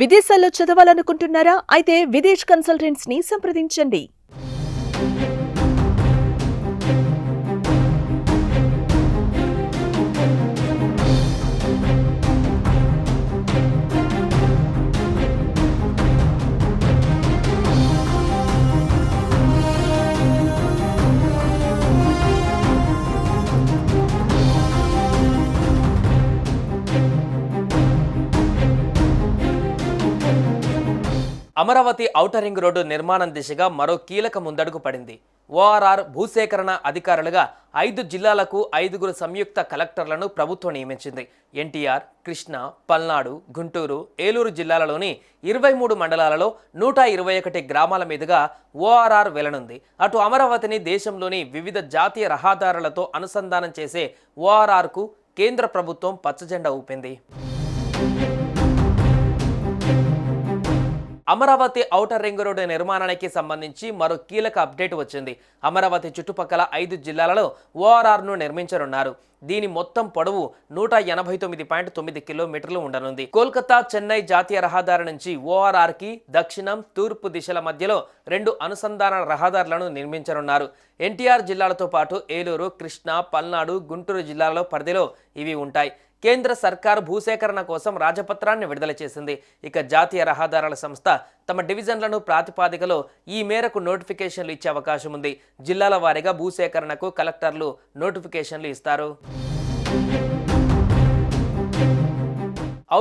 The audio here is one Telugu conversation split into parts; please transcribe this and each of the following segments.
విదేశాల్లో చదవాలనుకుంటున్నారా? అయితే విదేశ్ కన్సల్టెంట్స్ ని సంప్రదించండి. అమరావతి ఔటర్ రింగ్ రోడ్డు నిర్మాణం దిశగా మరో కీలక ముందడుగు పడింది. ఓఆర్ఆర్ భూసేకరణ అధికారులుగా 5 జిల్లాలకు 5గురు సంయుక్త కలెక్టర్లను ప్రభుత్వం నియమించింది. ఎన్టీఆర్, కృష్ణా, పల్నాడు, గుంటూరు, ఏలూరు జిల్లాలలోని 23 మండలాలలో 121 గ్రామాల మీదుగా ఓఆర్ఆర్ వెళ్లనుంది. అటు అమరావతిని దేశంలోని వివిధ జాతీయ రహదారులతో అనుసంధానం చేసే ఓఆర్ఆర్కు కేంద్ర ప్రభుత్వం పచ్చజెండా ఊపింది. అమరావతి ఔటర్ రింగ్ రోడ్డు నిర్మాణానికి సంబంధించి మరో కీలక అప్డేట్ వచ్చింది. అమరావతి చుట్టుపక్కల 5 జిల్లాలలో ఓఆర్ఆర్ను నిర్మించనున్నారు. దీని మొత్తం పొడవు 189.9 కిలోమీటర్లు ఉండనుంది. కోల్కతా, చెన్నై జాతీయ రహదారి నుంచి ఓఆర్ఆర్కి దక్షిణం, తూర్పు దిశల మధ్యలో 2 అనుసంధాన రహదారులను నిర్మించనున్నారు. ఎన్టీఆర్ జిల్లాలతో పాటు ఏలూరు, కృష్ణా, పల్నాడు, గుంటూరు జిల్లాల పరిధిలో ఇవి ఉంటాయి. కేంద్ర సర్కారు భూసేకరణ కోసం రాజపత్రాన్ని విడుదల చేసింది. ఇక జాతీయ రహదారుల సంస్థ తమ డివిజన్లను ప్రాతిపాదికలో ఈ మేరకు నోటిఫికేషన్లు ఇచ్చే అవకాశం ఉంది. జిల్లాల వారీగా భూసేకరణకు కలెక్టర్లు నోటిఫికేషన్లు ఇస్తారు.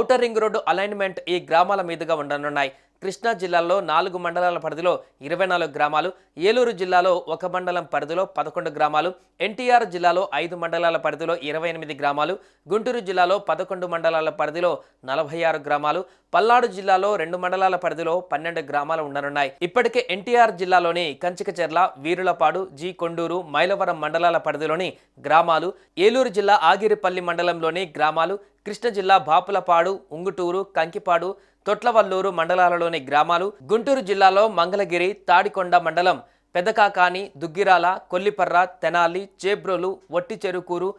ఔటర్ రింగ్ రోడ్డు అలైన్మెంట్ ఈ గ్రామాల మీదుగా ఉండనున్నాయి. కృష్ణా జిల్లాలో 4 మండలాల పరిధిలో 24 గ్రామాలు, ఏలూరు జిల్లాలో 1 మండలం పరిధిలో 11 గ్రామాలు, ఎన్టీఆర్ జిల్లాలో 5 మండలాల పరిధిలో 28 గ్రామాలు, గుంటూరు జిల్లాలో 11 మండలాల పరిధిలో 46 గ్రామాలు, పల్నాడు జిల్లాలో 2 మండలాల పరిధిలో 12 గ్రామాలు ఉండనున్నాయి. ఇప్పటికే ఎన్టీఆర్ జిల్లాలోని కంచికచెర్ల, వీరులపాడు, జి కొండూరు, మైలవరం మండలాల పరిధిలోని గ్రామాలు, ఏలూరు జిల్లా ఆగిరిపల్లి మండలంలోని గ్రామాలు, కృష్ణ జిల్లా బాపులపాడు, ఉంగుటూరు, కంకిపాడు, తొట్లవల్లూరు మండలాలలోని గ్రామాలు, గుంటూరు జిల్లాలో మంగళగిరి, తాడికొండ మండలం, పెదకాకాని, దుగ్గిరాల, కొల్లిపర్ర, తెనాలి, చేబ్రోలు, వట్టిచెరుకూరు,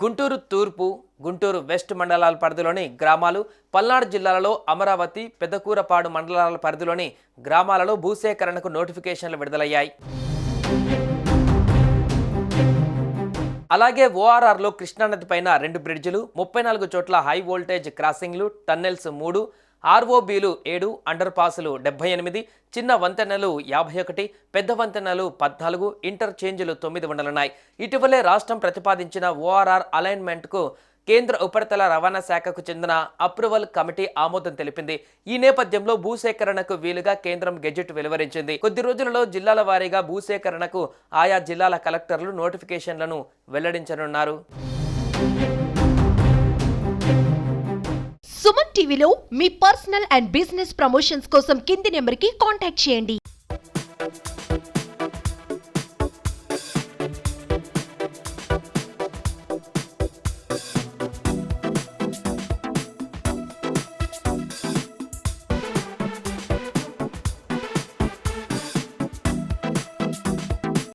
గుంటూరు తూర్పు, గుంటూరు వెస్ట్ మండలాల పరిధిలోని గ్రామాలు, పల్నాడు జిల్లాలలో అమరావతి, పెదకూరపాడు మండలాల పరిధిలోని గ్రామాలలో భూసేకరణకు నోటిఫికేషన్లు విడుదలయ్యాయి. అలాగే ఓఆర్ఆర్లో కృష్ణానది పైన 2 బ్రిడ్జిలు, 34 చోట్ల హై వోల్టేజ్ క్రాసింగ్లు, టన్నెల్స్ 3, ఆర్ఓబీలు 7, అండర్ పాసులు 78, చిన్న వంతెనలు 51, పెద్ద వంతెనలు 14, ఇంటర్చేంజ్లు 9 ఉండనున్నాయి. ఇటీవలే రాష్ట్రం ప్రతిపాదించిన ఓఆర్ఆర్ అలైన్మెంట్కు కేంద్ర ఉపరితల రవాణా శాఖకు చెందిన అప్రూవల్ కమిటీ ఆమోదం తెలిపింది. ఈ నేపథ్యంలో భూసేకరణకు వీలుగా కేంద్రం గెజెట్ వెలువరించింది. కొద్ది రోజులలో జిల్లాల వారీగా భూసేకరణకు ఆయా జిల్లాల కలెక్టర్లు నోటిఫికేషన్లను వెల్లడించనున్నారు. సుమన్ టీవీలో మీ పర్సనల్ అండ్ బిజినెస్ ప్రమోషన్స్ కోసం కింది నెంబర్కి కాంటాక్ట్ చేయండి.